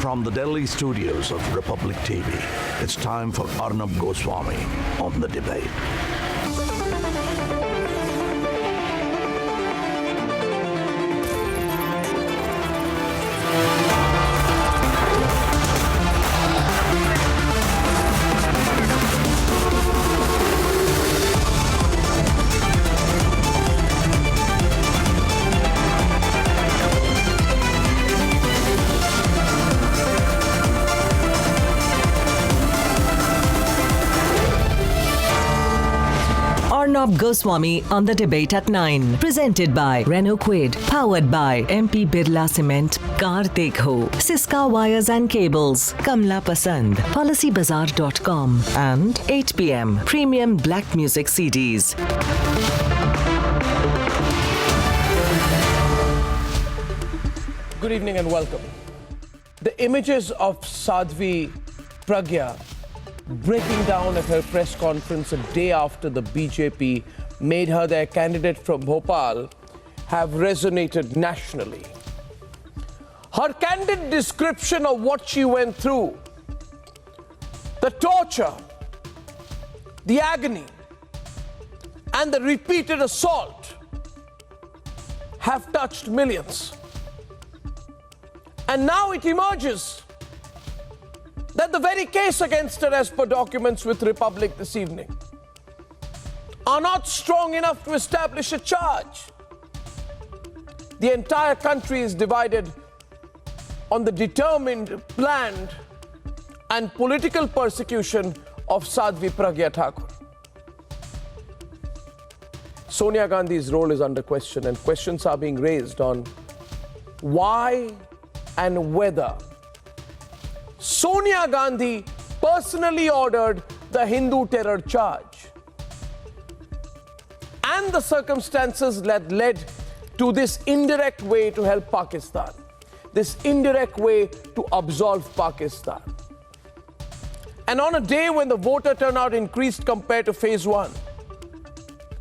From the Delhi studios of Republic TV, it's time for Arnab Goswami on The Debate. Arnab Goswami on The Debate at 9. Presented by Renault Quid. Powered by MP Birla Cement. Car Dekho. Siska Wires and Cables. Kamla Pasand. PolicyBazaar.com. And 8 p.m. Premium Black Music CDs. Good evening and welcome. The images of Sadhvi Pragya breaking down at her press conference a day after the BJP made her their candidate from Bhopal have resonated nationally. Her candid description of what she went through, the torture, the agony, and the repeated assault have touched millions. And now it emerges that the very case against her, as per documents with Republic this evening, are not strong enough to establish a charge. The entire country is divided on the determined, planned, and political persecution of Sadhvi Pragya Thakur. Sonia Gandhi's role is under question, and questions are being raised on why and whether Sonia Gandhi personally ordered the Hindu terror charge and the circumstances that led to this indirect way to help Pakistan, this indirect way to absolve Pakistan. And on a day when the voter turnout increased compared to phase one,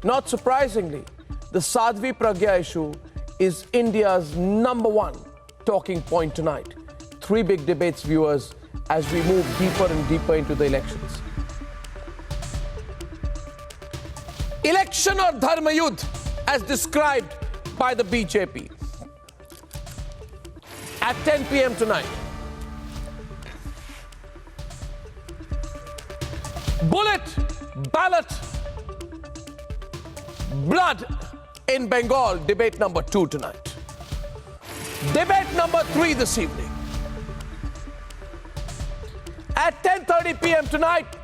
not surprisingly, the Sadhvi Pragya issue is India's #1 talking point tonight. Three big debates, viewers, as we move deeper and deeper into the elections. Election or Dharma Yudh, as described by the BJP. At 10 p.m. tonight. Bullet, ballot, blood in Bengal, debate number 2 tonight. Debate number 3 this evening. At 10:30 p.m. tonight,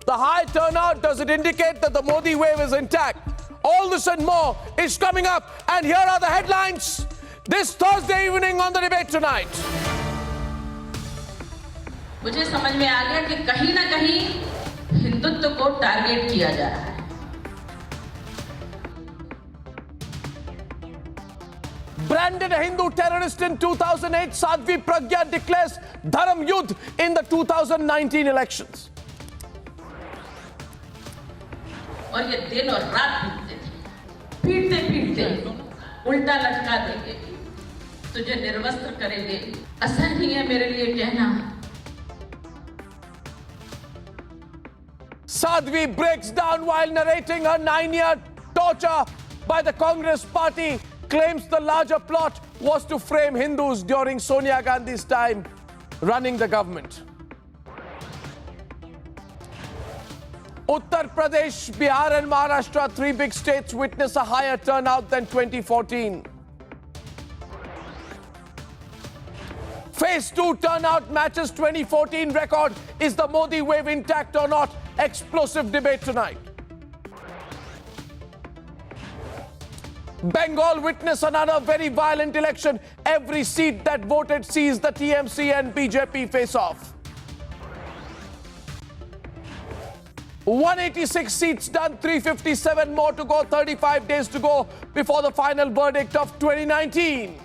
the high turnout, does it indicate that the Modi wave is intact? All this and more is coming up, and here are the headlines this Thursday evening on The Debate tonight. मुझे समझ में आ गया कि कहीं ना कहीं हिंदुत्व को target किया जा रहा है. Branded a Hindu terrorist in 2008, Sadhvi Pragya declares Dharma Yudh in the 2019 elections. और ये दिन और रात पीटते पीटते उल्टा लटका देंगे, तुझे निर्वस्त्र करेंगे. आसान नहीं है मेरे लिए कहना. Sadhvi breaks down while narrating her 9-year torture by the Congress party, claims the larger plot was to frame Hindus during Sonia Gandhi's time running the government. Uttar Pradesh, Bihar and Maharashtra, 3 big states, witness a higher turnout than 2014. Phase 2 turnout matches 2014 record. Is the Modi wave intact or not? Explosive debate tonight. Bengal witness another very violent election. Every seat that voted sees the TMC and BJP face off. 186 seats done, 357 more to go, 35 days to go before the final verdict of 2019.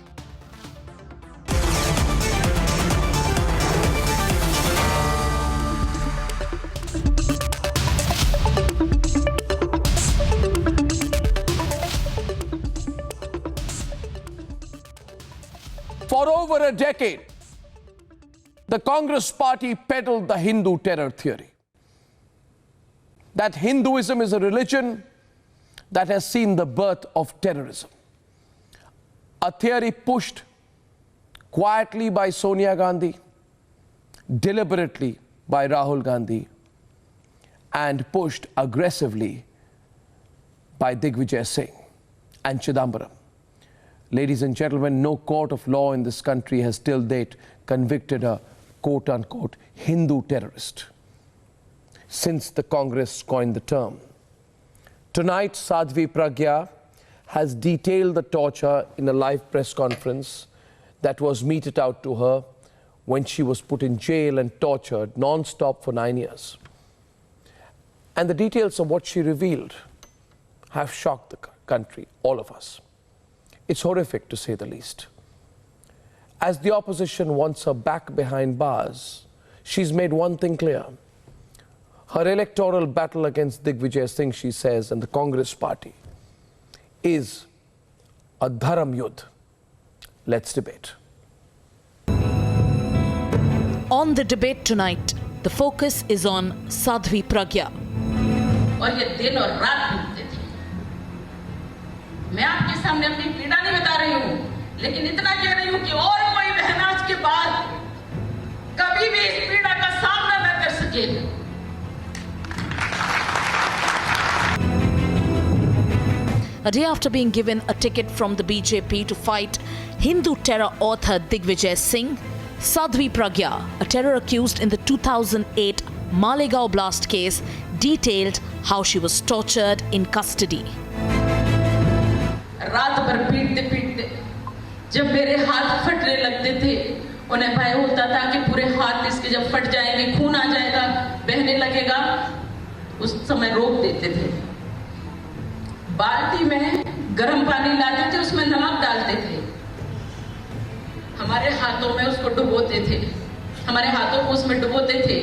For over a decade, the Congress party peddled the Hindu terror theory. That Hinduism is a religion that has seen the birth of terrorism. A theory pushed quietly by Sonia Gandhi, deliberately by Rahul Gandhi, and pushed aggressively by Digvijay Singh and Chidambaram. Ladies and gentlemen, no court of law in this country has till date convicted a quote-unquote Hindu terrorist since the Congress coined the term. Tonight, Sadhvi Pragya has detailed the torture in a live press conference that was meted out to her when she was put in jail and tortured non-stop for 9 years. And the details of what she revealed have shocked the country, all of us. It's horrific, to say the least. As the opposition wants her back behind bars, she's made one thing clear. Her electoral battle against Digvijay Singh, she says, and the Congress party is a dharam yudh. Let's debate. On the debate tonight, the focus is on Sadhvi Pragya. और ये दिन और रात बीतते थे। मैं आपके सामने अपनी पीड़ा नहीं बता रही हूँ, लेकिन इतना कह रही हूँ कि और कोई बहन आज के बाद कभी भी इस पीड़ा का सामना न कर सके। A day after being given a ticket from the BJP to fight Hindu terror author Digvijay Singh, Sadhvi Pragya, a terror accused in the 2008 Malegaon blast case, detailed how she was tortured in custody. रात भर पीटते पीटते जब मेरे हाथ फटने लगते थे, उन्हें भय होता था कि पूरे हाथ इसके जब फट जाएंगे, खून आ जाएगा, बहने लगेगा, उस समय रोक देते थे। बाल्टी में गर्म पानी लाते थे, उसमें नमक डालते थे, हमारे हाथों में उसको डुबोते थे, हमारे हाथों को उसमें डुबोते थे,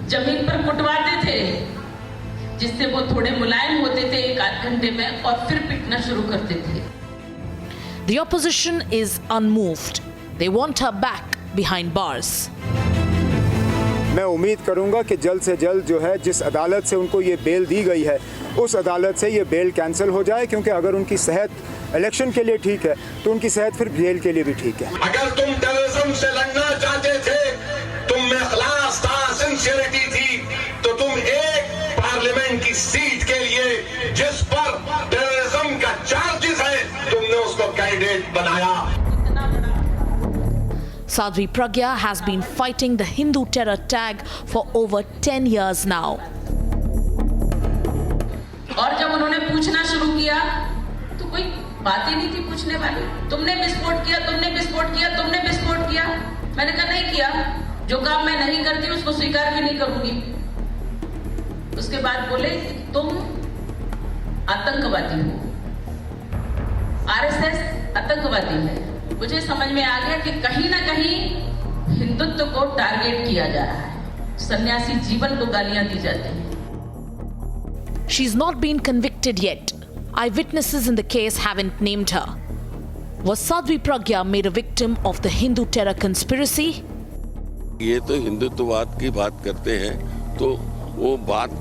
जमीन पर कुटवाते थे, जिससे वो थोड़े मुलायम होते थे 1-8 घंटे में, और फिर पीटना शुरू करते थे। The opposition is unmoved. They want her back behind bars. मैं उम्मीद करूंगा कि जल्द से जल्द जो है जिस अदालत से उनको ये बेल दी गई है उस अदालत से ये बेल कैंसिल हो जाए, क्योंकि अगर उनकी सेहत इलेक्शन के लिए ठीक है तो उनकी सेहत फिर जेल के लिए भी ठीक है। अगर तुम टेररिज्म से लड़ना चाहते थे, तुम में इखलास था, सिंसियरिटी थी, तो तुम एक पार्लियामेंट की सीट के लिए जिस पर टेररिज्म का चार्जेस है, तुमने उसको कैंडिडेट बनाया। Sadhvi Pragya has been fighting the Hindu terror tag for over 10 years now. और जब उन्होंने पूछना शुरू किया तो कोई बात ही नहीं थी पूछने वाली। तुमने विस्फोट किया, तुमने विस्फोट किया, तुमने विस्फोट किया। मैंने कहा नहीं किया, जो काम मैं नहीं करती उसको स्वीकार भी नहीं करूंगी। उसके बाद बोले तुम आतंकवादी हो, आरएसएस आतंकवादी है। मुझे समझ में आ गया कि कहीं ना कहीं हिंदुत्व को टारगेट किया जा रहा है, सन्यासी जीवन को गालियां दी जाती हैं। She's not been convicted yet. Eyewitnesses in the case haven't named her. Was Sadhvi Pragya made a victim of the Hindu terror conspiracy? ये तो हिंदुत्ववाद की बात करते हैं, तो वो बात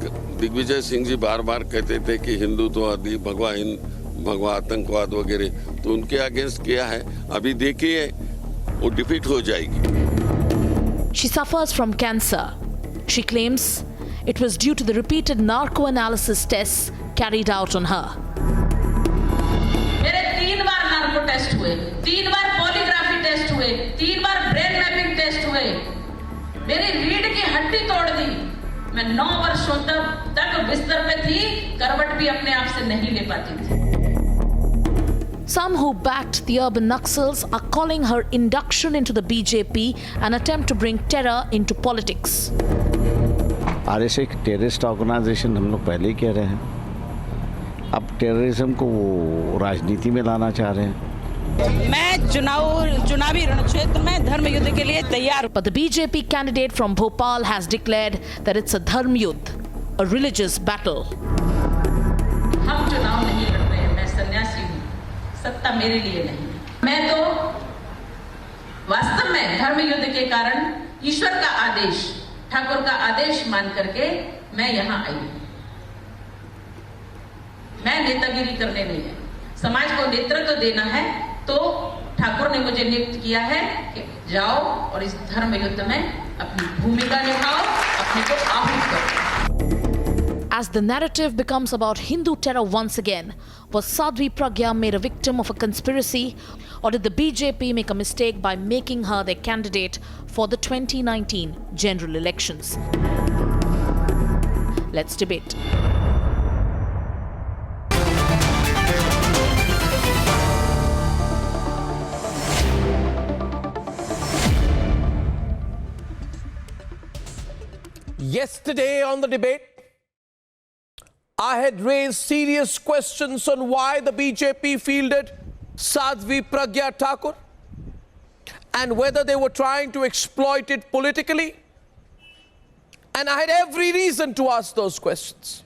दिग्विजय सिंह जी बार बार कहते थे कि हिंदुत्ववादी भगवा आतंकवाद वगैरह, तो उनके अगेंस्ट किया है। अभी देखिए वो डिफीट हो जाएगी। She suffers from cancer. She claims it was due to the repeated narco-analysis tests carried out on her. मेरे 3 बार नार्को टेस्ट हुए, 3 बार पॉलीग्राफी टेस्ट हुए, 3 बार ब्रेन मैपिंग टेस्ट हुए। मेरी रीढ़ की हड्डी तोड़ दी। मैं 9 वर्षों तक बिस्तर पे थी, करवट भी अपने आप से नहीं ले पाती थी। Some who backed the urban Naxals are calling her induction into the BJP an attempt to bring terror into politics. RSS एक टेररिस्ट ऑर्गेनाइजेशन हम लोग पहले ही कह रहे हैं, अब टेररिज्म को वो राजनीति में लाना चाह रहे हैं। मैं चुनावी रणक्षेत्र में धर्म युद्ध के लिए तैयार। But the BJP candidate from Bhopal has declared that it's a dharm yudh, a religious battle. हम चुनाव नहीं लड़ रहे हैं, मैं सन्यासी हूँ, सत्ता मेरे लिए नहीं। मैं तो वास्तव में धर्म युद्ध के कारण ईश्वर का आदेश, ठाकुर का आदेश मान करके मैं यहां आई हूं। मैं नेतागिरी करने नहीं है, समाज को नेतृत्व देना है, तो ठाकुर ने मुझे नियुक्त किया है कि जाओ और इस धर्म युद्ध में अपनी भूमिका निभाओ, अपने को आहूत करो। As the narrative becomes about Hindu terror once again, was Sadhvi Pragya made a victim of a conspiracy, or did the BJP make a mistake by making her their candidate for the 2019 general elections? Let's debate. Yesterday on the debate, I had raised serious questions on why the BJP fielded Sadhvi Pragya Thakur and whether they were trying to exploit it politically. And I had every reason to ask those questions.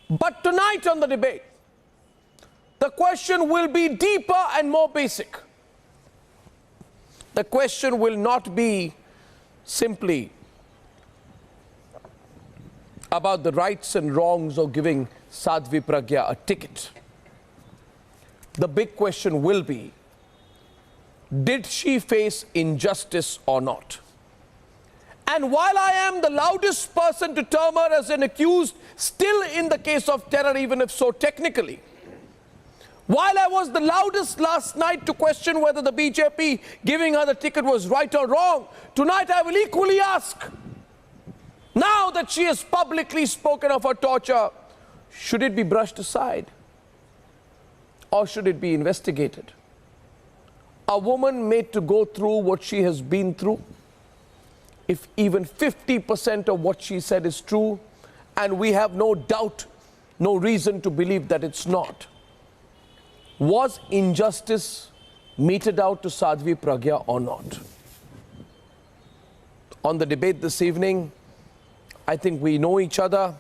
But tonight on the debate, the question will be deeper and more basic. The question will not be simply about the rights and wrongs of giving Sadhvi Pragya a ticket. The big question will be, did she face injustice or not? And while I am the loudest person to term her as an accused, still in the case of terror, even if so technically, while I was the loudest last night to question whether the BJP giving her the ticket was right or wrong, tonight I will equally ask, now that she has publicly spoken of her torture, should it be brushed aside? Or should it be investigated? A woman made to go through what she has been through, if even 50% of what she said is true, and we have no doubt, no reason to believe that it's not, was injustice meted out to Sadhvi Pragya or not? On the debate this evening, I think we know each other,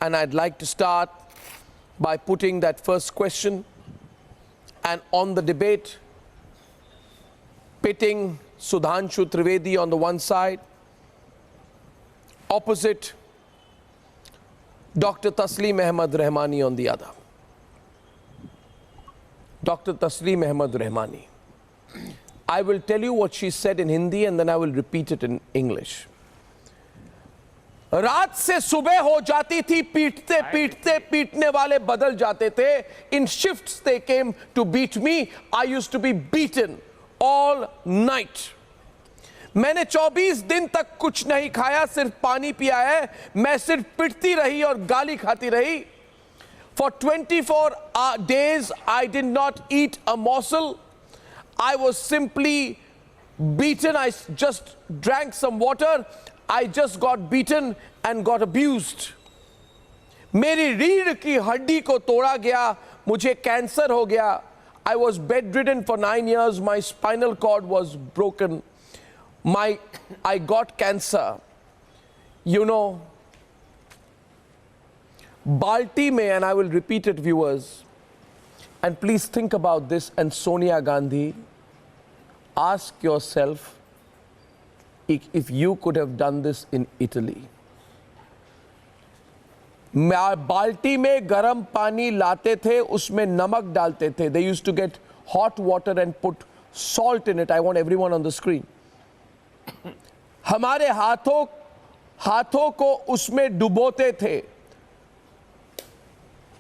and I'd like to start by putting that first question, and on the debate, pitting Sudhanshu Trivedi on the one side, opposite Dr. Taslim Ahmad Rahmani on the other. Dr. Taslim Ahmad Rahmani. I will tell you what she said in Hindi and then I will repeat it in English. रात से सुबह हो जाती थी, पीटते पीटते पीटने वाले बदल जाते थे. In shifts they came to beat me. I used to be beaten all night. मैंने 24 दिन तक कुछ नहीं खाया, सिर्फ पानी पिया है. मैं सिर्फ पिटती रही और गाली खाती रही. For 24 days I did not eat a morsel. I was simply beaten. I just drank some water. I just got beaten and got abused. मेरी रीढ़ की हड्डी को तोड़ा गया, मुझे कैंसर हो गया. I was bedridden for 9 years. My spinal cord was broken. I got cancer. You know, Balti mein, and I will repeat it, viewers, and please think about this, and Sonia Gandhi, ask yourself if you could have done this in Italy. बाल्टी में गरम पानी लाते थे, उसमें नमक डालते थे. They used to get hot water and put salt in it. I want everyone on the screen. हमारे हाथों को उसमें डुबोते थे,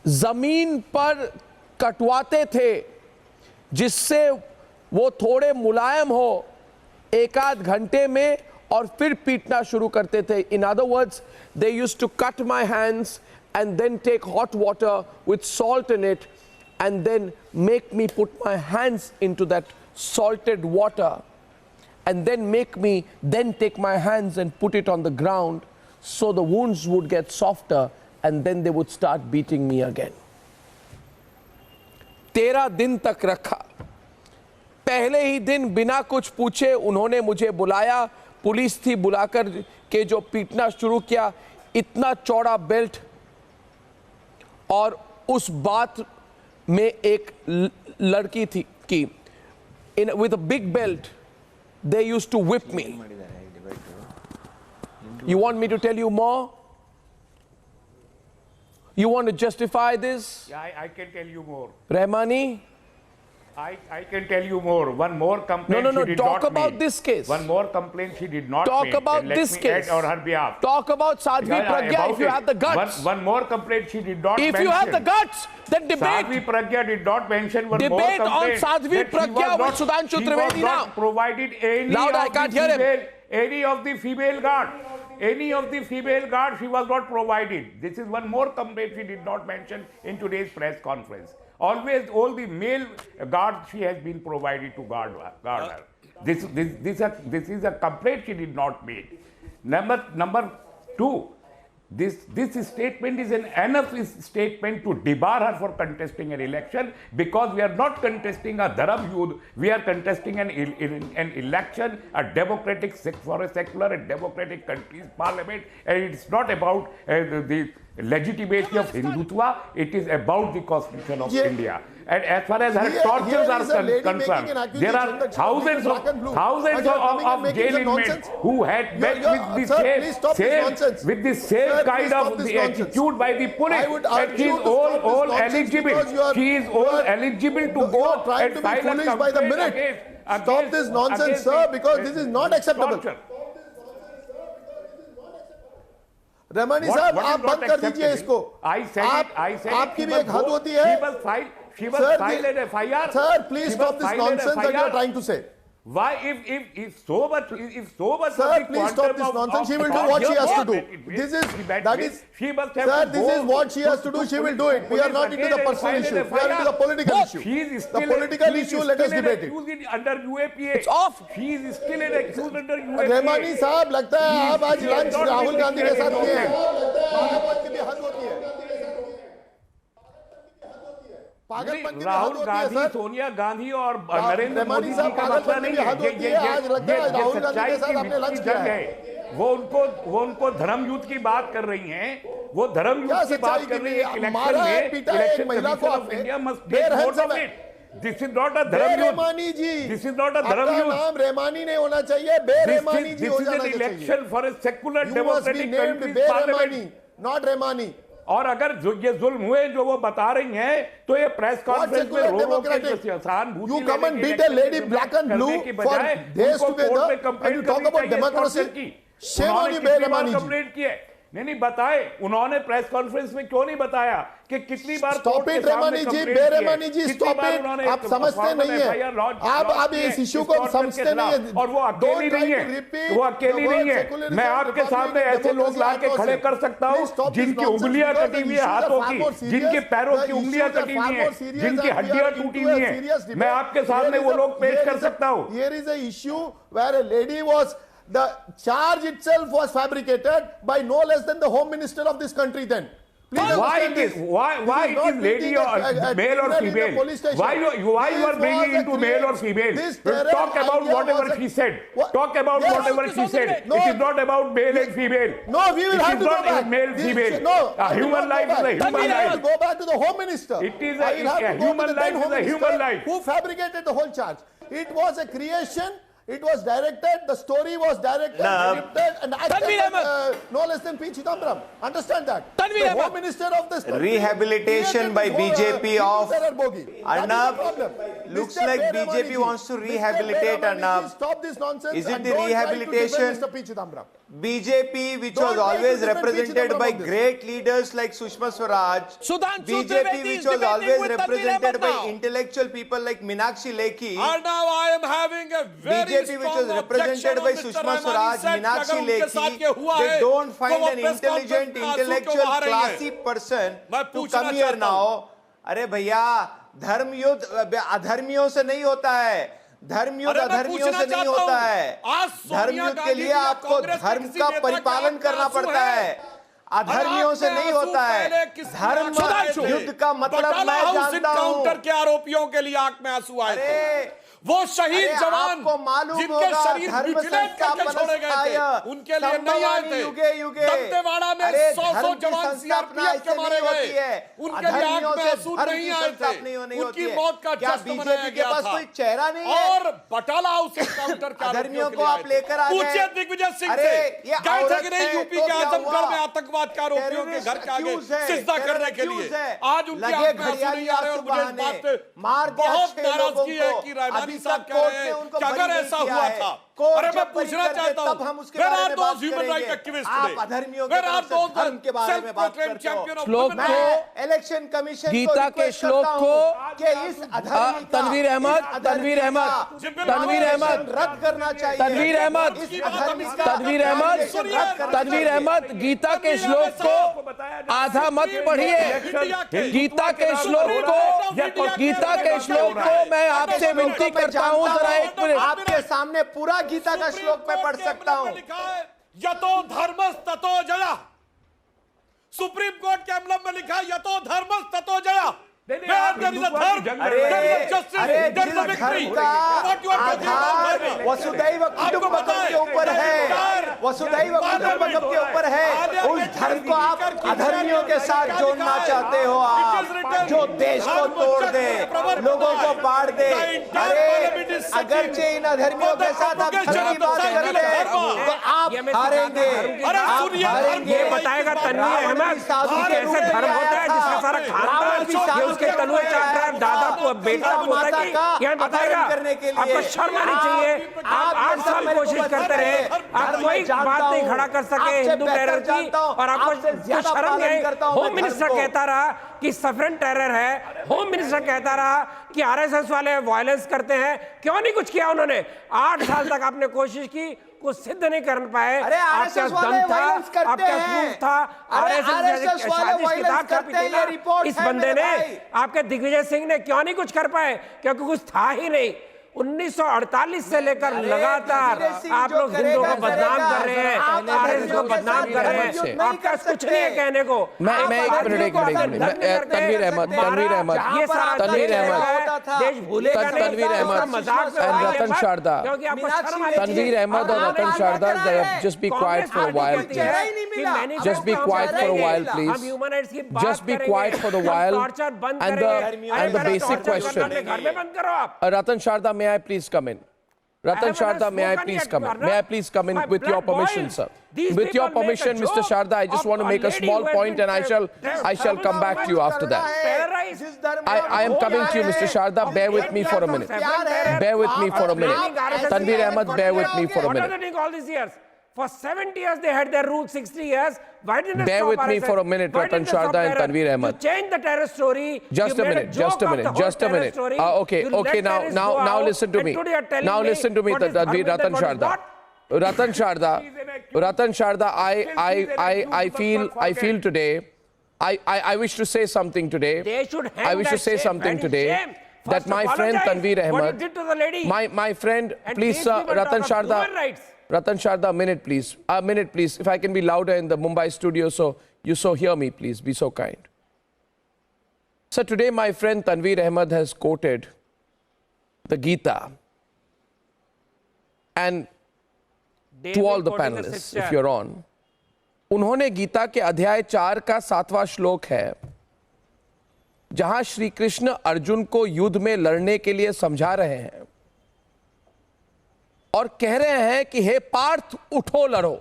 जमीन पर कटवाते थे जिससे वो थोड़े मुलायम हो. एक आध घंटे में और फिर पीटना शुरू करते थे. In other words, they used to cut my hands and then take hot water with salt in it and then make me put my hands into that salted water and then make me then take my hands and put it on the ground so the wounds would get softer and then they would start beating me again. 13 दिन तक रखा. पहले ही दिन बिना कुछ पूछे उन्होंने मुझे बुलाया. पुलिस थी, बुलाकर के जो पीटना शुरू किया. इतना चौड़ा बेल्ट और उस बात में एक लड़की थी कि with a big belt they used to whip me. You want me to tell you more? You want to justify this? Yeah, I can tell you more. Rahmani? I can tell you more. One more complaint No, she did talk not about make. this case. One more complaint she did not Talk make. about And let this me case. add on her behalf. Talk about Sadhvi Pragya about if you it. have the guts. One more complaint she did not If mention. you have the guts, then debate. Sadhvi Pragya did not mention one more Debate on complaint. Sadhvi that she Pragya was with Sudhanshu she was Trivedi now. not provided any Loud, I of can't the hear him. female, any of the female guard. Any of the female guard she was not provided. This is one more complaint she did not mention in today's press conference. Always all the male guards she has been provided to guard her. This is a complaint she did not make. Number two, this statement is an enough statement to debar her for contesting an election, because we are not contesting a dharam yudh, we are contesting an election, a democratic for a secular and democratic country's parliament, and it's not about the legitimacy of Hindutva, it is about the constitution of India. And as far as her tortures are concerned, there are thousands of jail inmates who had met with the same kind of the attitude by the police, and she is all eligible. She is all eligible to go and file a complaint against. Stop this nonsense, sir, because this is not acceptable. Rahmani साहब, आप बंद कर दीजिए इसको. आपकी भी एक हद होती है. She was filed an FIR. Sir, please stop this nonsense that you are trying to say. Why, if so much, sir, please stop this nonsense. She will do what she has to do. She must have sir, this is what she has to do. She will do it. We are not into the personal issue. We are into the political issue. The political issue, let us debate it. Under UAPA. It's off. She is still an accused under UAPA. Rahmani साहब, लगता है आप आज lunch Rahul Gandhi के साथ किए हैं. पागलपन की भी हद होती है. राहुल गांधी, सोनिया गांधी और नरेंद्र मोदी जी का मसला नहीं है. वो उनको धर्म युद्ध की बात कर रही हैं. वो धर्म युद्ध की बात कर रही है. Election commission of India must take note of it. This is not a dharam Rahmani ji. This is not a dharam आपका नाम रहमानी नहीं होना चाहिए, बेरहमानी जी हो जाना चाहिए. This is an election for a secular democratic country's parliament. parliament. Not Rahmani. और अगर ये जुल्म हुए जो वो बता रही हैं, तो ये प्रेस कॉन्फ्रेंस में रो के सहानुभूति You come and beat a lady black and blue for days together and you talk about democracy. Shame on you, बेरहमानी जी. नहीं बताए. उन्होंने प्रेस कॉन्फ्रेंस में क्यों नहीं बताया कि कितनी बार स्टॉप इट रहमानी जी, बेरहमानी जी, स्टॉप इट. आप समझते नहीं है. आप इस इश्यू को समझते नहीं है. और वो अकेली नहीं है. वो अकेली नहीं है. मैं आपके सामने ऐसे लोग ला के खड़े कर सकता हूँ जिनकी उंगलियां कटी हुई है हाथों की, जिनके पैरों की उंगलियां कटी हुई है, जिनकी हड्डियां टूटी हुई है. मैं आपके सामने वो लोग पेश कर सकता हूँ. Here is a issue where a lady was, the charge itself was fabricated by no less than the home minister of this country then. Why it is lady or male or female? Why you are bringing into male or female? Talk about whatever she said. Talk about whatever she said. It is not about male and female. No, we will have to go back. Male, female. No, a human life is a human life. Go back to the home minister. It is a human life is a human life. Who fabricated the whole charge? It was a creation. It was directed, the story was directed, scripted, and acted no less than P. Chidambaram. Understand that? The Home Minister of this country, rehabilitation by BJP of Arnab. Looks like BJP wants to rehabilitate Arnab. Stop this nonsense. Is it the rehabilitation? Mr. P. Chidambaram. BJP, which was always represented by great leaders like Sushma Swaraj, BJP, which was always represented by intellectual people like Meenakshi Lekhi, I am having a very BJP, which was represented by Sushma Swaraj, Meenakshi Lekhi, they don't find an intelligent, intellectual, classy person to come here now. अरे भैया, धर्म युद्ध अधर्मियों से नहीं होता है. धर्म युद्ध अधर्मियों से नहीं होता है. धर्म युद्ध के लिए आपको धर्म का परिपालन करना पड़ता है. अधर्मियों से नहीं होता है. धर्म युद्ध का मतलब मैं जानता हूं. काउंटर के आरोपियों के लिए आंख में आंसू आए. वो शहीद जवान जिनके शरीर म्यूटिलेट करके छोड़े गए थे, उनके लिए नहीं आए थे। दंतेवाड़ा में 100 जवान सीआरपीएफ के मारे गए, उनके लिए आंख में आंसू नहीं आए थे, उनकी मौत का जश्न मनाया गया था। चेहरा नहीं है और बटाला हाउस एनकाउंटर के अधर्मियों को आप लेकर आ गए। पूछिए दिग्विजय सिंह से, गए थे कि नहीं यूपी के आजमगढ़ में आतंकवाद के आरोपियों के घर के आगे सिजदा करने के लिए? आज उनकी आंख में आंसू नहीं आ रहे और मुझे इस बात पे बहुत नाराजगी है कि रहमानी साहब कह रहे हैं कि अगर ऐसा हुआ था। अरे मैं पूछना चाहता हूं, where are those human rights activists today? Where are those self-proclaimed champion of human rights? Election commission Gita के श्लोक को इस तनवीर अहमद रद्द करना चाहिए। तनवीर अहमद गीता के श्लोक को आधा मत पढ़िए। गीता के श्लोक को मैं आपसे विनती करता हूं, जरा एक मिनट। आपके सामने पूरा गीता का श्लोक मैं पढ़ सकता हूं। यतो धर्मस् ततो जया, सुप्रीम कोर्ट के एम्बलम में लिखा है यतो धर्मस् ततो जया। वसुदैव कुटुंबकम के ऊपर है, वसुदैव कुटुंबकम के ऊपर है। उस धर्म को आप अधर्मियों के साथ जोड़ना चाहते हो, आप जो देश को तोड़ दे, लोगों को बांट दे। अरे अगरचे इन अधर्मियों के साथ आप धर्म की बात करते हैं तो आप हारेंगे। ये बताएगा तनवीर अहमद कैसे धर्म होता है जिसका सारा खानदान उसके तलुए चाहता है, दादा को बेटा बोलता है कि यह बताएगा। आपको शर्म आनी चाहिए। आप 8 साल कोशिश करते रहे, आप कोई बात नहीं खड़ा कर सके हिंदू टेरर की, और आपको शर्म नहीं। होम मिनिस्टर कहता रहा कि सफरन टेरर है, होम मिनिस्टर कहता रहा कि आरएसएस वाले वायलेंस करते हैं। क्यों नहीं कुछ किया उन्होंने? 8 साल तक आपने कोशिश की, कुछ सिद्ध नहीं कर पाए। अरे आपके दम था, आपके प्रूफ था, आरएसएस वाले वायलेंस करते हैं, ये रिपोर्ट इस बंदे ने, आपके दिग्विजय सिंह ने क्यों नहीं कुछ कर पाए? क्योंकि कुछ था ही नहीं। 1948 से लेकर लगातार आप लोग हिंदुओं को बदनाम कर रहे हैं, आरएसएस को बदनाम कर रहे हैं। आपका कुछ नहीं है कहने को। मैं एक मिनट तनवीर अहमद देश भूलेगा नहीं, तनवीर अहमद and रतन शारदा, तनवीर अहमद और रतन Sharda, just be quiet for a while please. Just be quiet for a while please. Just be quiet for a while. And the basic question. Ratan Sharda, may I please come in? Ratan Sharda, may I please come in? May I please come in with your permission, sir? With your permission, Mr. Sharda, I just want to make a small point and I shall come back to you after that. I am coming to you, Mr. Sharda. Bear with me for a minute. Bear with me for a minute. Tanveer Ahmed, bear with me for a minute. All these years. For 70 years they had their rule, 60 years. Why didn't they bear with me for a minute, Ratan Sharda and Tanveer Ahmed. You change the terror story. Just a minute. Okay. Now listen to me. Now listen to me, Ratan Sharda. Ratan Sharda, I feel today, I wish to say something today. I wish to say something today. That my friend Tanveer Ahmed, my friend, please, Ratan Sharda. Ratan Sharda, a minute please. If I can be louder in the Mumbai studio so you hear me, please. Be so kind. So today my friend Tanveer Ahmed has quoted the Gita. And to all the panelists, if you're on, उन्होंने गीता के अध्याय 4 का 7वां श्लोक है, जहां श्री कृष्ण अर्जुन को युद्ध में लड़ने के लिए समझा रहे हैं और कह रहे हैं कि हे पार्थ उठो लड़ो।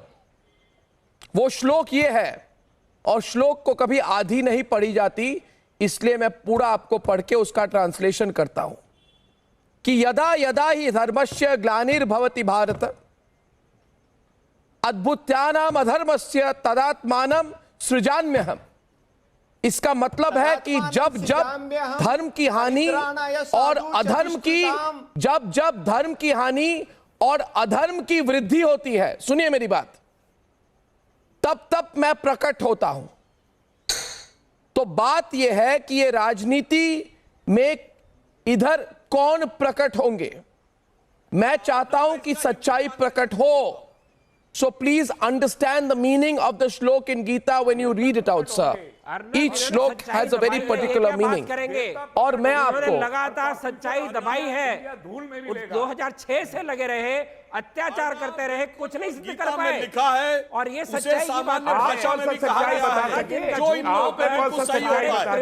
वो श्लोक ये है, और श्लोक को कभी आधी नहीं पढ़ी जाती, इसलिए मैं पूरा आपको पढ़ के उसका ट्रांसलेशन करता हूं कि यदा यदा ही धर्मस्य ग्लानिर्भवति भारत अद्भुत्यानाम अधर्मस्य तदात्मानम सृजाम्यहम्। इसका मतलब है कि जब धर्म की हानि और अधर्म की जब धर्म की हानि और अधर्म की वृद्धि होती है, सुनिए मेरी बात, तब मैं प्रकट होता हूं। तो बात यह है कि ये राजनीति में इधर कौन प्रकट होंगे? मैं चाहता हूं कि सच्चाई प्रकट हो। So please understand the meaning of the shlok in Gita when you read it out, sir. Each shlok has a very particular meaning. और मैं आपको लगातार सच्चाई दबाई है, 2006 से लगे रहे, अत्याचार करते रहे, कुछ नहीं सिद्ध कर पाए। लिखा है और ये सच्चाई की बात भाषा में भी कहा गया है जो इन लोगों पे बिल्कुल सही होता है।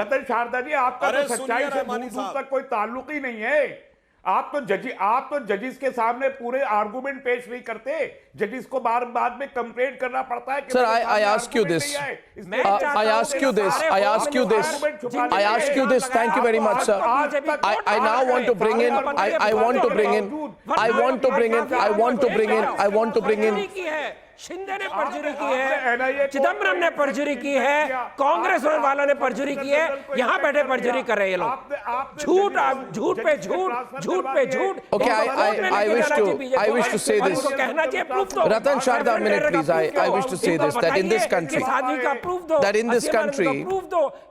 रतन शारदा जी, आपका तो सच्चाई से दूर दूर तक कोई ताल्लुक ही नहीं है। आप तो जजिस के सामने पूरे आर्गुमेंट पेश नहीं करते, जजिस को बाद में कंप्लेंट करना पड़ता है। Sir, I ask you this. I ask you this. I ask you this. I ask you this. Thank you very much, sir. I now want to bring in. I want to bring in. I want to bring in. I want to bring in. I want to bring in. Shinde ने परजुरी की है, चिदम्बरम ने परजुरी की है, कांग्रेस वालों ने परजुरी की है, यहाँ बैठे परजुरी कर रहे हैं लोग। झूठ पे झूठ, झूठ पे झूठ। Okay, I wish to say this. Ratan Sharda, a minute, please. I wish to say this, that in this country,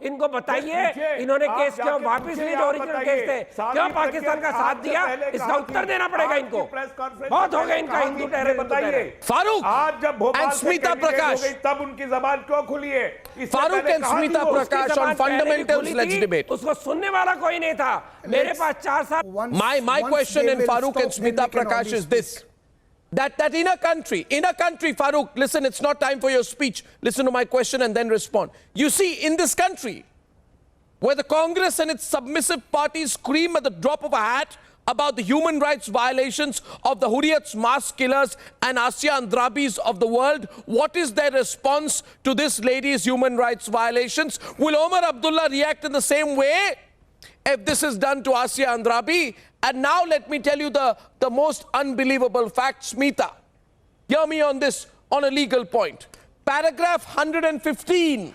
इनको बताइए इन्होंने केस क्यों वापस लिए, जो ओरिजिनल केस थे, क्यों पाकिस्तान का साथ दिया, इसका उत्तर देना पड़ेगा इनको। बहुत हो गया इनका Hindu terrorism. Farooq and Smita Prakash. तब उनकी जबान क्यों खुली है? Farooq and Smita Prakash on fundamentals, let's debate. उसको सुनने वाला कोई नहीं था। मेरे पास 4 साल। My question in Farooq and Smita Prakash is this. That in a country, Farooq, listen, it's not time for your speech. Listen to my question and then respond. You see, in this country, where the Congress and its submissive parties scream at the drop of a hat about the human rights violations of the Hurriyat's mass killers and Asya Andrabis of the world, what is their response to this lady's human rights violations? Will Omar Abdullah react in the same way if this is done to Asya Andrabi? And now let me tell you the most unbelievable fact, Smita. Hear me on this, on a legal point. Paragraph 115.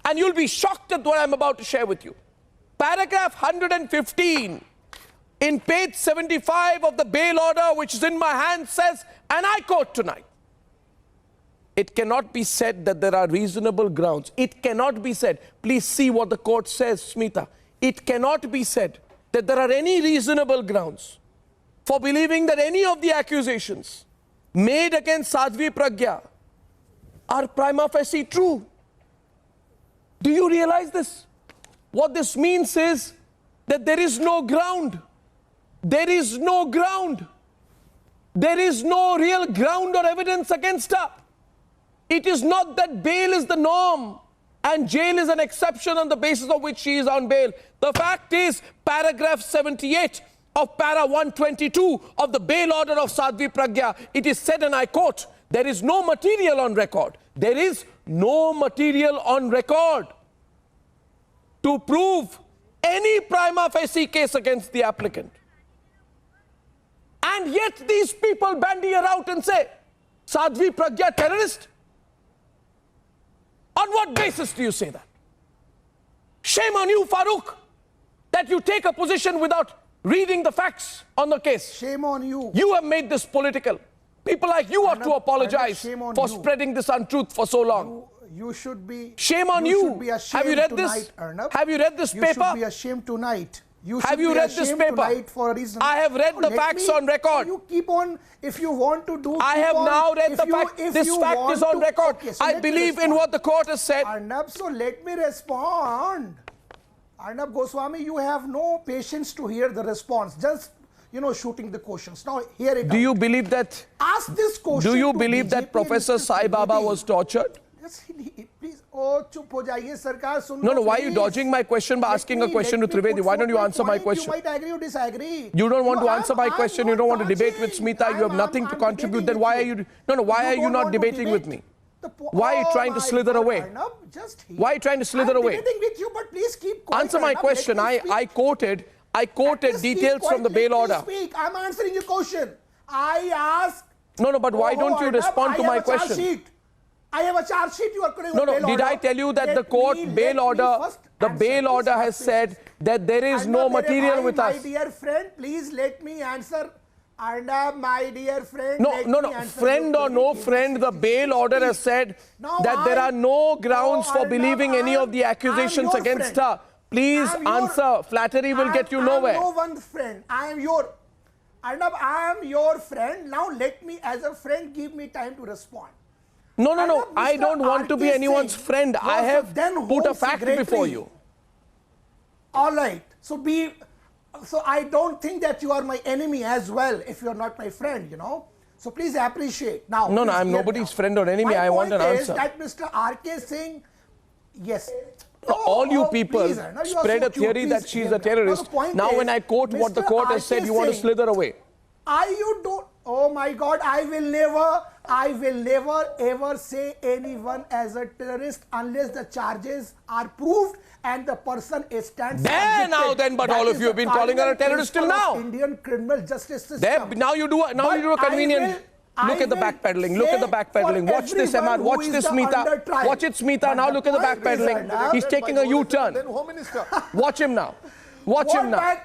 And you'll be shocked at what I'm about to share with you. Paragraph 115. In page 75 of the bail order, which is in my hand, says, and I quote tonight, it cannot be said that there are reasonable grounds. It cannot be said. Please see what the court says, Smita. It cannot be said that there are any reasonable grounds for believing that any of the accusations made against Sadhvi Pragya are prima facie true. Do you realize this? What this means is that there is no ground. There is no ground. There is no real ground or evidence against her. It is not that bail is the norm and jail is an exception on the basis of which she is on bail. The fact is, paragraph 78 of para 122 of the bail order of Sadhvi Pragya, it is said, and I quote, there is no material on record. There is no material on record to prove any prima facie case against the applicant. And yet these people bandy around and say, Sadhvi Pragya terrorist? On what basis do you say that? Shame on you, Farooq, that you take a position without reading the facts on the case. Shame on you. You have made this political. People like you ought to apologize for spreading this untruth for so long. You should be. Shame on you. Have you read this? Have you read this paper? You should be ashamed tonight. Have you read this paper? For a reason. I have read the facts on record. You keep on, if you want to do. I have now read the fact. This fact is on record. Okay, so I believe in what the court has said. Arnab, so let me respond. Arnab Goswami, you have no patience to hear the response. Just, shooting the questions. Now, hear it out. Do you believe that? Ask this question. Do you believe that Professor Sai Baba was tortured? Yes, please. Oh, chup ho jaiye, sarkar, sun No, why are you dodging my question by asking a question to Trivedi? Why don't you answer my question? You might agree or disagree. You don't want to answer my question. You don't want to debate with Smita. You have nothing to contribute. Then why are you? Why are you not debating with me? Why are you trying to slither away? Why are you trying to slither away? I'm debating with you, but please keep quiet. Answer my question. I quoted details from the bail order. Speak. I'm answering your question. I asked. No, but why don't you respond to my question? I have a charge sheet. You are putting No. Did I tell you that the court bail order, the bail order has said that there is no material with us? My dear friend, please let me answer. Arnab, my dear friend. No. Friend or no friend, the bail order has said that there are no grounds for believing any of the accusations against her. Please answer. Flattery will get you nowhere. I am no one's friend. Arnab, I am your friend. Now let me, as a friend, give me time to respond. No. I don't want to be anyone's friend. I have put a fact before you. All right. So I don't think that you are my enemy as well if you are not my friend, you know. So please appreciate. Now. No, I'm nobody's friend or enemy. I want an answer. My point is that Mr. R.K. Singh, yes. All you people spread a theory that she's a terrorist. Now when I quote what the court has said, you want to slither away. You don't. Oh my God! I will never ever say anyone as a terrorist unless the charges are proved and the person stands. But all of you have been calling her a terrorist till now. Indian criminal justice system. Now you do a convenient. Look at the backpedaling. Look at the backpedaling. Watch this, Ahmad. Watch this, Smita. Watch it, Smita. Now look at the backpedaling. He's taking a U-turn. Watch him now. Watch him now.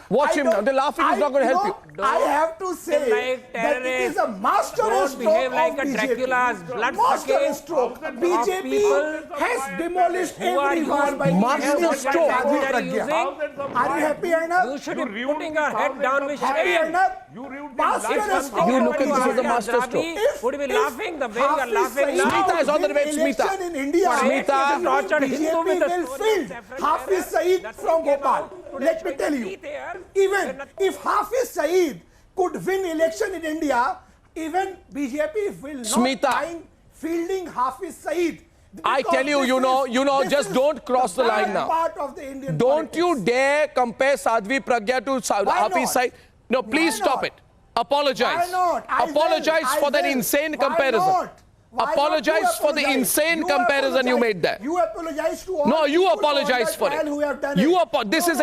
Watch him now. The laughing is not going to help you. I have to say that it is a master stroke like of a Dracula's blood master stroke. BJP has demolished everyone by master stroke. Are you happy, Arnab? You should be putting your head down with shame. You look at this as a master stroke. Would be laughing the way you are laughing now. Smita is on the debate. Smita. In India, Smita tortured Hindu with will field Hafiz Saeed from Bhopal. Let me tell you, even if Hafiz Saeed could win election in India, even BJP will not mind fielding Hafiz Saeed. I tell you, you know, just don't cross the line now. Don't you dare compare Sadhvi Pragya to Hafiz Saeed. No, please stop it. Apologize. Apologize for that insane comparison. Apologize for the insane comparison you made there. You apologize to all. No, you apologize for it. This is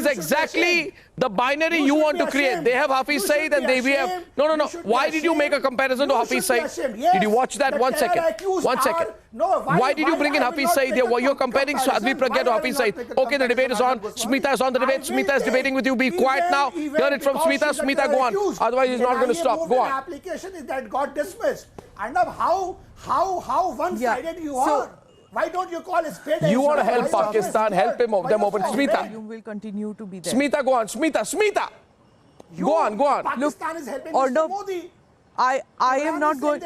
exactly the binary you want to create. They have Hafiz Saeed and we have. No. Why did you make a comparison to Hafiz Saeed? Did you watch that? 1 second. 1 second. Why did you bring in Hafiz Saeed here? You're comparing Sadhvi Pragya to Hafiz Saeed. Okay, the debate is on. Smita is on the debate. Smita is debating with you. Be quiet now. Hear it from Smita. Smita, go on. Otherwise, he's not going to stop. Go on. Application is that got dismissed. And how one-sided you are. Why don't you call it straight? You want to help Pakistan, help them open. Smita. You will continue to be there. Smita, go on. Smita. Go on. Pakistan is helping Mr. Modi. I am not going.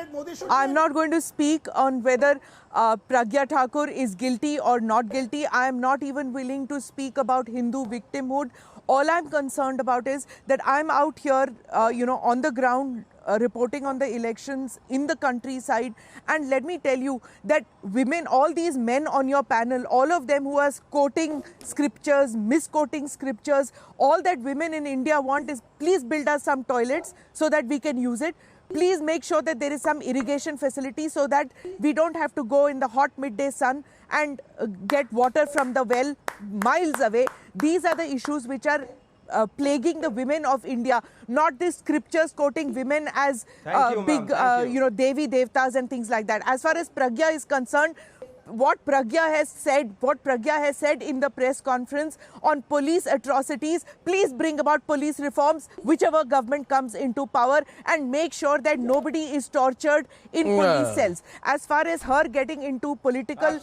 I'm not going to speak on whether Pragya Thakur is guilty or not guilty. I am not even willing to speak about Hindu victimhood. All I'm concerned about is that I'm out here, on the ground. Reporting on the elections in the countryside, and let me tell you that women, all these men on your panel, all of them who are quoting scriptures, misquoting scriptures, all that women in India want is please build us some toilets so that we can use it. Please make sure that there is some irrigation facility so that we don't have to go in the hot midday sun and get water from the well miles away. These are the issues which are plaguing the women of India, not these scriptures quoting women as big, Devi Devtas and things like that. As far as Pragya is concerned, what Pragya has said in the press conference on police atrocities, please bring about police reforms, whichever government comes into power, and make sure that nobody is tortured in police cells. As far as her getting into political,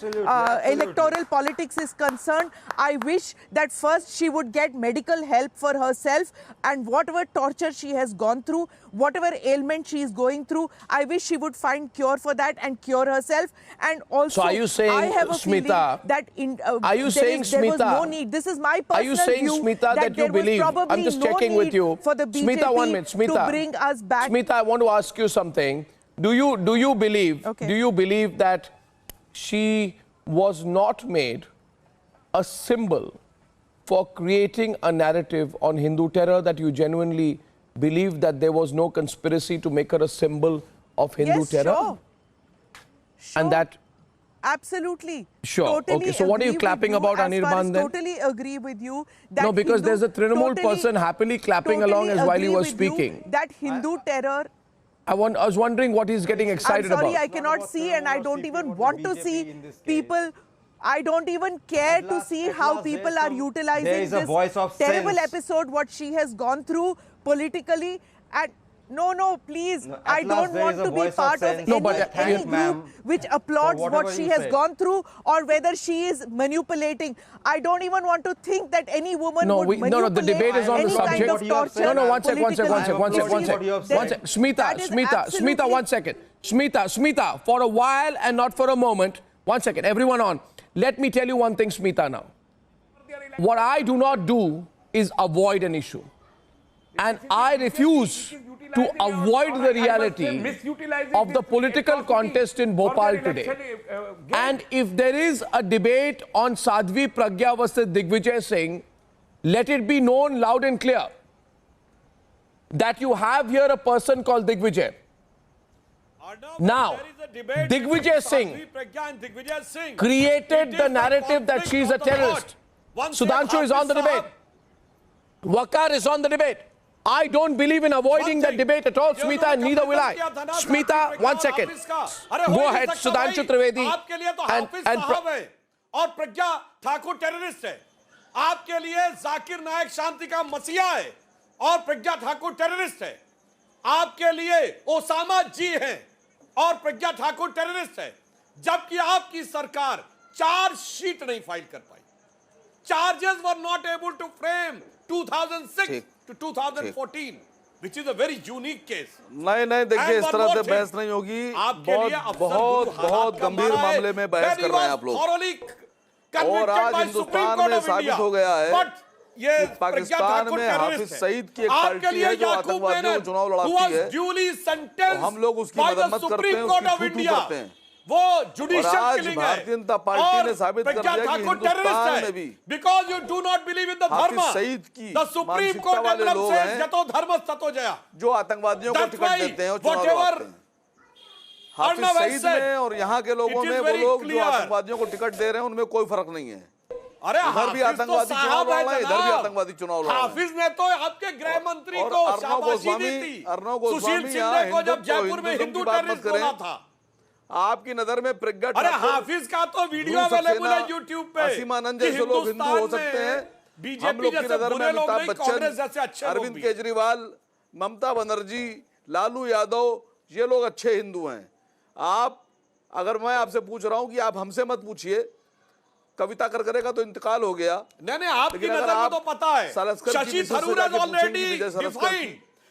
electoral politics is concerned, I wish that first she would get medical help for herself, and whatever torture she has gone through, whatever ailment she is going through, I wish she would find cure for that and cure herself. And also, so are you saying, I have a Smita, that there was no need. This is my personal view. Are you saying, Smita, that you believe? I'm just checking with you. For the BJP Smita, 1 minute. Smita, to bring us back. Smita, I want to ask you something. Do you believe? Okay. Do you believe that she was not made a symbol for creating a narrative on Hindu terror, that you genuinely believe that there was no conspiracy to make her a symbol of Hindu terror? Sure. And that... Absolutely. Sure. Totally. Okay. So what are you clapping about Anirban then? Totally agree with you. That no, because there's a Trinamool person happily clapping along as while he was speaking. That Hindu terror... I was wondering what he's getting excited about. I'm sorry, I cannot see, and I don't even want to see people... I don't even care to see how people are utilizing this terrible episode, what she has gone through politically. And No, please. I don't want to be part of any group which applauds what she has gone through or whether she is manipulating. I don't even want to think that any woman would manipulate the debate is on the subject. Kind of torture. No, one sec. Smita, 1 second. Smita, for a while and not for a moment. 1 second, everyone on. Let me tell you one thing, Smita, now. What I do not do is avoid an issue. And I refuse to avoid the reality of the political contest in Bhopal today. And if there is a debate on Sadhvi Pragya versus Digvijay Singh, let it be known loud and clear that you have here a person called Digvijay. Now, Digvijay Singh created the narrative that she is a terrorist. Sudhanshu is on the debate. Waqar is on the debate. I don't believe in avoiding that debate at all, Smita, and neither will I. Smita, 1 second. Go ahead, Sudhanshu Trivedi. और Pragya Thakur terrorist है। आपके लिए जाकिर नायक शांति का मसीहा है और Pragya Thakur terrorist है। आपके लिए ओसामा जी हैं और प्रज्ञा ठाकुर टेररिस्ट है। जबकि आपकी सरकार चार्जशीट नहीं फाइल कर पाई। Charges were not able to frame 2006 to 2014, which is a very unique case. नहीं देखिए, इस तरह से बहस नहीं होगी। बहुत गंभीर मामले में बहस कर रहे हैं आप लोग। और आज हिंदुस्तान में साबित हो गया है कि पाकिस्तान में हाफिज सईद की एक पार्टी है जो आतंकवादियों को चुनाव लड़ाती है। हम लोग उसकी मदद करते हैं, उसकी थू करते हैं। वो जुडिशियल किलिंग है। भारतीय जनता पार्टी ने साबित कर दिया कि हिंदुस्तान में भी because you do not believe in the धर्म, सईद की the supreme court develop says यतो धर्म ततो जया, जो आतंकवादियों को टिकट देते हैं और चुनाव लड़ते हैं। हाफिज सईद में और यहाँ के लोगों में वो लोग जो आतंकवादियों को टिकट दे रहे हैं उनमें कोई फर्क नहीं है। अरे इधर भी आतंकवादी चुनाव लड़ रहे हैं, इधर भी आतंकवादी चुनाव लड़ रहे हैं। हाफिज ने तो आपके गृह मंत्री को शाबाशी दी थी। सुशील शिंदे को जब जयपुर में हिंदू टेररिस्ट बोला था। आपकी नजर में प्रज्ञा ठाकुर, अरे हाफिज का तो वीडियो अवेलेबल है YouTube पे। असीमानंद जैसे लोग हिंदू हो सकते हैं। हम लोग की नजर में अमिताभ बच्चन, अरविंद केजरीवाल, ममता बनर्जी, लालू यादव, ये लोग अच्छे हिंदू हैं। आप, अगर मैं आपसे पूछ रहा हूं कि आप हमसे मत पूछिए, कविता करकरे का तो इंतकाल हो गया। नहीं, आपकी नजर में तो पता है। Shashi Tharoor has already defined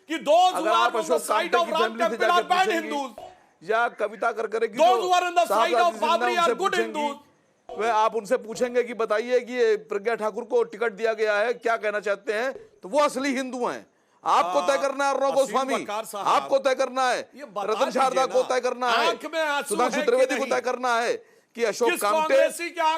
कि those who are on the side of Ram temple are bad Hindus, या कविता करकरे की those who are on the side of Babri are good Hindus. वे आप उनसे पूछेंगे कि बताइए कि ये प्रज्ञा ठाकुर को टिकट दिया गया है, क्या कहना चाहते हैं, तो वो असली हिंदू हैं। आपको तय करना है, अर्नब गोस्वामी आपको तय करना है, रतन शारदा को तय करना है, सुधांशु त्रिवेदी को तय करना है कि अशोक कामटे,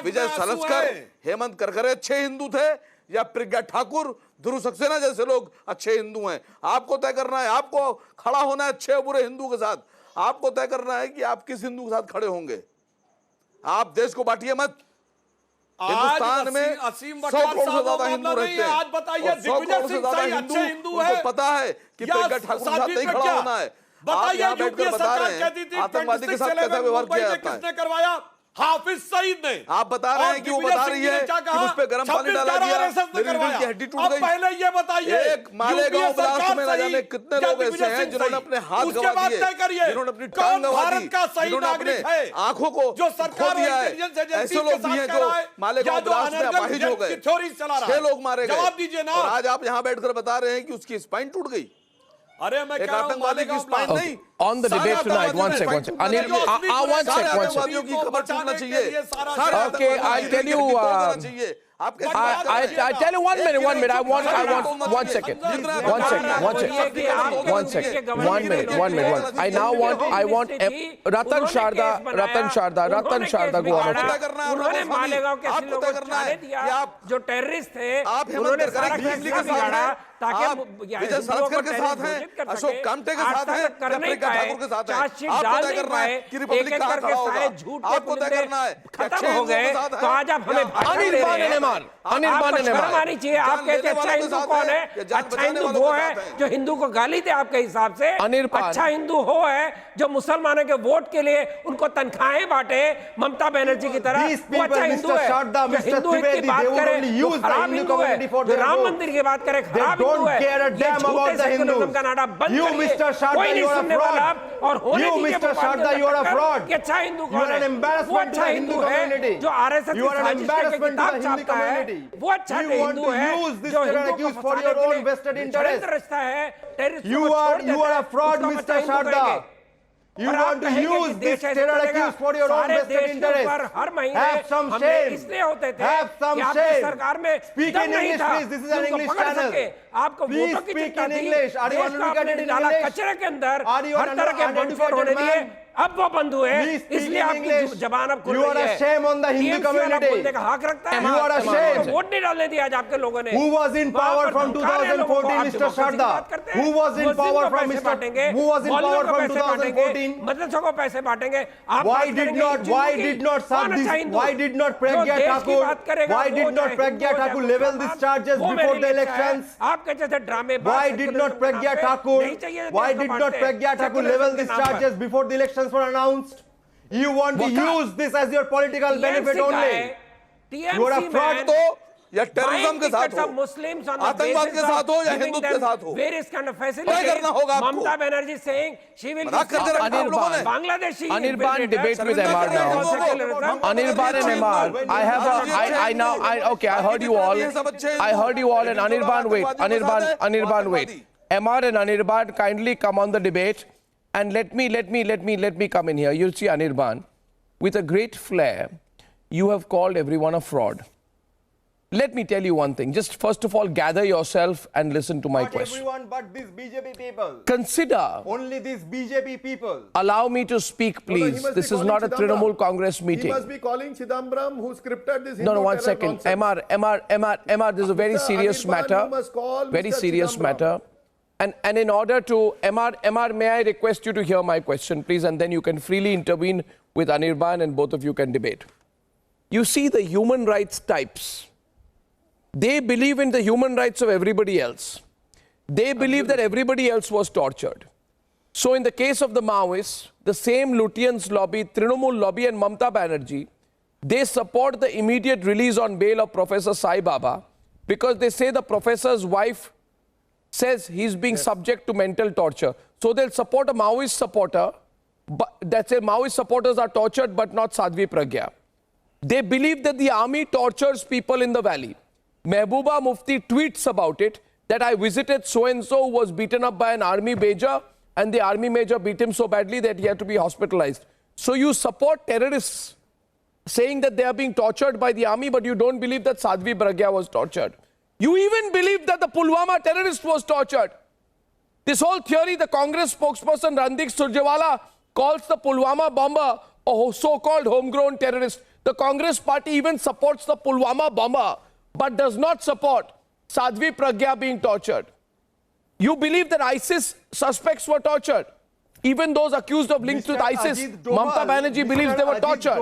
विजय सलस्कर, हेमंत करकरे अच्छे हिंदू थे या प्रज्ञा ठाकुर, ध्रुव सक्सेना जैसे लोग अच्छे हिंदू हैं। आपको तय करना है, आपको खड़ा होना है अच्छे बुरे हिंदू के साथ। आपको तय करना है कि आप किस हिंदू के साथ खड़े होंगे। आप देश को बांटिए मत। हिंदुस्तान में 100 करोड़ से ज्यादा हिंदू रहते हैं। आज बताइए, 100 करोड़ से ज्यादा हिंदू उनको पता है कि प्रज्ञा ठाकुर के साथ नहीं खड़ा होना है। आप यहाँ बैठकर बता रहे हैं आतंकवादी के साथ कैसा व्यवहार किया जाता है। किसने करवाया? हाफिज सईद ने। आप बता रहे हैं कि वो बता रही है कि उस पे गर्म पानी डाला गया, मेरी की हड्डी टूट गई। पहले ये बताइए, एक मालेगांव ब्लास्ट में न जाने कितने लोग ऐसे हैं जिन्होंने अपने हाथ गंवा दिए, जिन्होंने अपनी टांग गंवा दी, जिन्होंने अपने आंखों को खो दिया है। ऐसे लोग भी हैं जो मालेगांव ब्लास्ट में अपाहिज हो गए, 6 लोग मारे गए, और आज आप यहाँ बैठकर बता रहे हैं कि उसकी स्पाइन टूट गई। अरे मैं एक आतंकवादी की स्पाइन नहीं। On the debate tonight, one sec. Anil, one sec. आतंकवादियों की खबर छूटना चाहिए। Okay, I'll tell you. I tell you 1 minute. I want 1 second. 1 second. 1 minute. I want Ratan Sharda go on. उन्होंने मालेगांव के ऐसे लोगों को छाड़े दिया जो टेररिस्ट थे, उन्होंने सारा केस बिगाड़ा ताकि विजय सलस्कर के साथ हैं, अशोक कामटे के साथ हैं, पाए, चार्जशीट डाल नहीं पाए, एक-एक करके सारे झूठ के पुलिंदे खत्म हो गए, तो आज आप हमें भाषण दे रहे हैं। आपको शर्म आनी चाहिए। आप कहते हैं अच्छा हिंदू कौन है? अच्छा हिंदू वो है जो हिंदू को गाली दे आपके हिसाब से। अच्छा हिंदू वो है जो मुसलमानों के वोट के लिए उनको तनख्वाहें बांटे ममता बनर्जी की तरह। वो अच्छा हिंदू है जो हिंदू की बात करे खराब हिंदू है, जो राम मंदिर की बात करे खराब हिंदू है। ये झूठे सेकुलरिज्म का नाटक बंद करिए, कोई नहीं सुनने वाला। और होने दीजिए कि अच्छा हिंदू कौन है? वो अच्छा हिंदू है जो आरएसएस की साजिश के किताब छापता है। वो अच्छा हिंदू है जो हिंदू को फंसाने के लिए षड्यंत्र रचता है। You are a fraud, Mr. Sharda. You want to use this terror accused for your own vested interest. Have some shame. Have some shame. Speak in English, please. This is an English channel. Please speak in English. Are you uneducated in English? कचरे के अंदर Are you हर तरह के बंफोड़ होने दिए। अब वो बंद हुए, इसलिए आपकी जबान अब खुल रही है। You are a shame on the Hindu community. बोलने का हक रखता है। You are a shame. Vote नहीं डालने दिया आज आपके लोगों ने। Who was in power from 2014, Mr. Sharda? Who was in power from 2014? मदरसों को पैसे बांटेंगे। Why did not Pragya Thakur level these charges before the elections? आपके जैसे ड्रामे Why did not Pragya Thakur level these charges before the elections were announced? You want to use this as your political benefit only. You are a fraud. तो या terrorism के साथ हो, आतंकवाद के साथ हो या हिंदुत्व के साथ हो, क्या करना होगा आपको? Mamata Banerjee saying she will Bangladeshi debate with MR now. Anirban and MR, I heard you all and Anirban wait. MR and Anirban kindly come on the debate and let me come in here. You'll see Anirban with a great flair. You have called everyone a fraud. Let me tell you one thing. Just first of all, gather yourself and listen to my question. Not everyone, but these BJP people. Consider. Only these BJP people. Allow me to speak, please. This is not a Trinamool Congress meeting. He must be calling Chidambaram, who scripted this. No, 1 second. MR, this is a very serious matter. Very serious matter. And in order to, MR, may I request you to hear my question, please, and then you can freely intervene with Anirban and both of you can debate. You see the human rights types. They believe in the human rights of everybody else. They believe that everybody else was tortured. So in the case of the Maoists, the same Lutyens lobby, Trinamool lobby and Mamta Banerjee, they support the immediate release on bail of Professor Sai Baba because they say the professor's wife says he's being subject to mental torture. So they'll support a Maoist supporter, but that say Maoist supporters are tortured but not Sadhvi Pragya. They believe that the army tortures people in the valley. Mehbooba Mufti tweets about it, that I visited so-and-so who was beaten up by an army major and the army major beat him so badly that he had to be hospitalized. So you support terrorists saying that they are being tortured by the army, but you don't believe that Sadhvi Pragya was tortured. You even believe that the Pulwama terrorist was tortured. This whole theory, the Congress spokesperson Randik Surjewala calls the Pulwama bomber a so-called homegrown terrorist. The Congress party even supports the Pulwama bomber, but does not support Sadhvi Pragya being tortured. You believe that ISIS suspects were tortured. Even those accused of links with ISIS, Mamta Banerjee believes they were tortured.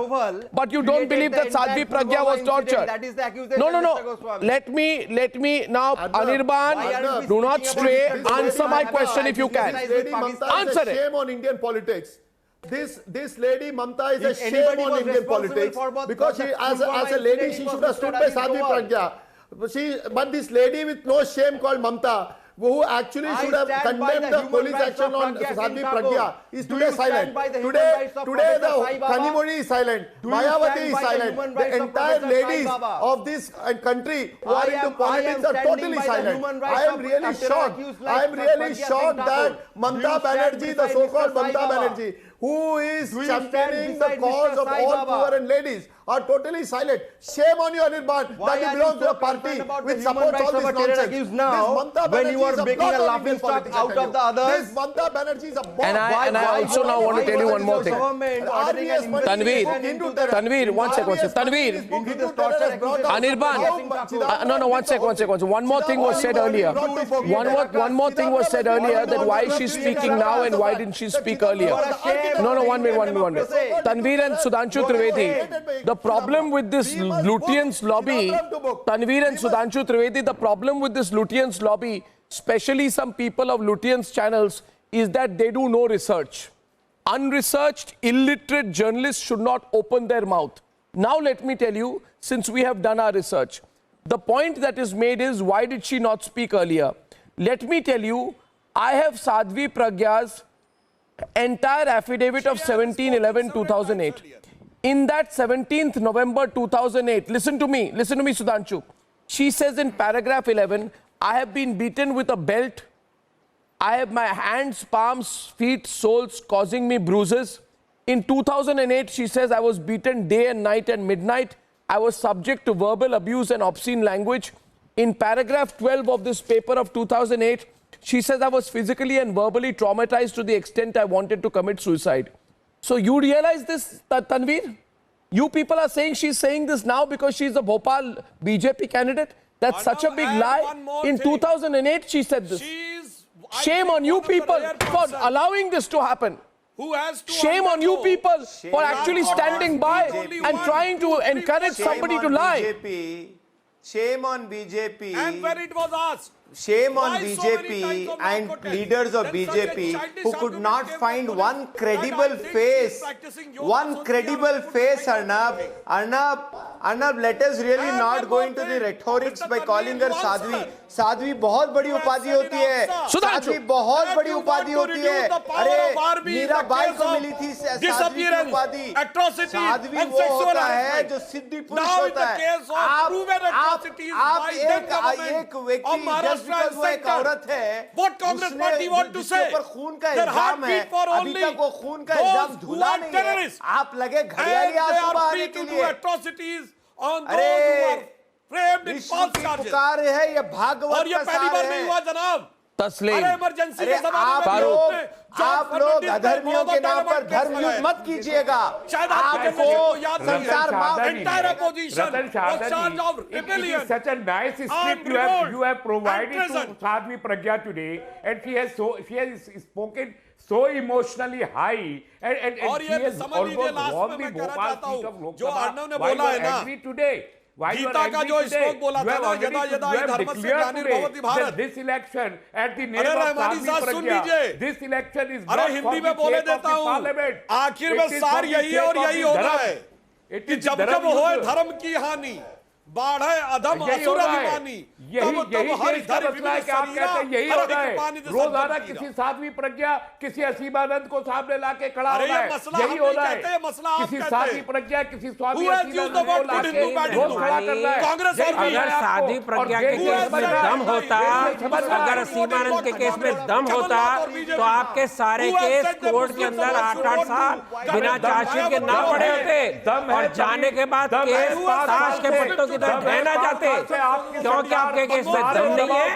But you don't believe that Sadhvi Pragya was tortured. That is the accusation, No. Let me now, Anirban, do not stray. Answer my question if you can. Answer it. Shame on Indian politics. This lady Mamta is a shame on Indian politics because she, as a lady, she should have stood by Sadhvi Pragya. But this lady with no shame called Mamta, who actually should have condemned the police action on Sadhvi Pragya, is today silent. Today the Kanimoni is silent. Mayawati is silent. The entire ladies of this country who are into politics are totally silent. I am really shocked. I am really shocked that Mamta Banerjee, the so-called Mamta Banerjee, who is Do you championing stand the beside cause Mr. of Sai all Baba? poor and ladies are totally silent. Shame on you, Anirban, Why that are you you belong to so a party concerned about which the human supports rights all of this a terror nonsense. accused This now, Mamata when you Banerjee are is a making blot a on laughing Indian stock politics, I out tell of you. the others? This Mamata Banerjee is a bomb. And I also now want to tell you one more thing. Tanveer, one second. Tanveer, Anirban, no, one second. One more thing was said earlier. One more thing was said earlier, that why she's speaking now and why didn't she speak earlier. No, one minute. Tanveer and Sudhanshu Trivedi, the problem with this Lutyens lobby, Tanveer and Sudhanshu Trivedi, the problem with this Lutyens lobby, especially some people of Lutyens channels, is that they do no research. Unresearched, illiterate journalists should not open their mouth. Now let me tell you, since we have done our research, the point that is made is, why did she not speak earlier? Let me tell you, I have Sadhvi Pragya's entire affidavit of 17/11/2008. In that 17th November 2008, listen to me, Sudhanshu. She says in paragraph 11, I have been beaten with a belt. I have my hands, palms, feet, soles causing me bruises. In 2008, she says, I was beaten day and night and midnight. I was subject to verbal abuse and obscene language. In paragraph 12 of this paper of 2008, she says, I was physically and verbally traumatized to the extent I wanted to commit suicide. So you realize this, Tanveer? You people are saying she's saying this now because she's a Bhopal BJP candidate? That's such a big lie. In 2008, she said this. Shame on you people for allowing this to happen. Shame on you people for actually standing by and trying to encourage somebody to lie. Shame on BJP. And when it was asked, shame on BJP and leaders of BJP who could not find one credible face. One credible face, Arnab. Arnab, let us really not go into the rhetorics by calling her Sadhvi. Sadhvi बहुत बड़ी उपाधि होती है. साध्वी बहुत बड़ी उपाधि होती है. अरे मीरा बाई को मिली थी साध्वी की उपाधि. साध्वी वो होता है जो सिद्धि पुरुष होता है. आप एक व्यक्ति जस्ट बिकॉज़ वो एक औरत है, उसके ऊपर खून का इल्जाम है, अभी तक वो खून का इल्जाम धुला नहीं है. आप लगे घड़ियाली आंसू बहाने के लिए. अरे पुकार है ये भागवत और ये पहली बार नहीं हुआ जनाब. तस्लीम, इमरजेंसी के ज़माने में आप लोग अधर्मियों के नाम पर धर्म युद्ध मत कीजिएगा. आपको संसार माफ. entire opposition was charged of rebellion. It is such a nice script you have provided to Sadhvi Pragya today, and she has spoken so emotionally high, and she has almost won the Bhopal seat of Lok Sabha. Why you are angry today? Gita का जो श्लोक बोला था ना, यदा यदा हि धर्मस्य ग्लानिर्भवति Bharat. This election at the name अरे of रहमानी Sadhvi साहब सुन Pragya, लीजिए. this election is अरे not हिंदी for में the बोले sake of देता the हूँ. parliament. आखिर में It is सार for the यही है और sake of यही the होना dharam. है It कि is जब dharam जब होए युद्ध. धर्म की हानि, बाढ़े अधम यही असुर होना है. अभिमानी, यही तब देश का हरि मसला है कि आप कहते हैं यही होना है. रोजाना किसी साध्वी प्रज्ञा, किसी असीमानंद को सामने लाके खड़ा होना है. यही होना है. किसी साध्वी प्रज्ञा, किसी स्वामी असीमानंद को लाके रोज खड़ा करना है. अगर साध्वी प्रज्ञा के केस में दम होता, अगर असीमानंद के केस में दम होता, तो आपके सारे केस कोर्ट के अंदर 8-8 साल बिना चार्जशीट के ना पड़े होते, और जाने के बाद केस ताश के पत्तों की तरह बहना जाते. क्योंकि आपके केस में दम नहीं है,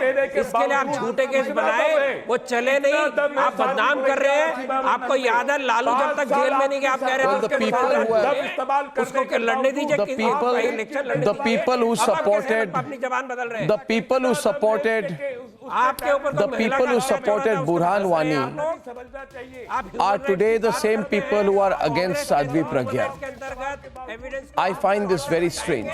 इसके लिए आप झूठे केस बनाए, वो चले नहीं, आप बदनाम कर रहे हैं. आपको याद है लालू जब तक जेल में नहीं गया, आप कह रहे थे उसको लड़ने दीजिए. The people who supported, अपनी जबान बदल रहे हैं. the people who supported, the people who supported Burhan Wani are today the same people who are against Sadhvi Pragya. I find this very strange.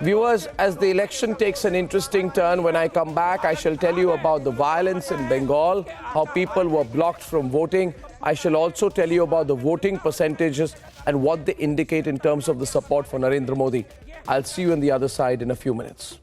Viewers, as the election takes an interesting turn, when I come back, I shall tell you about the violence in Bengal, how people were blocked from voting. I shall also tell you about the voting percentages and what they indicate in terms of the support for Narendra Modi. I'll see you on the other side in a few minutes.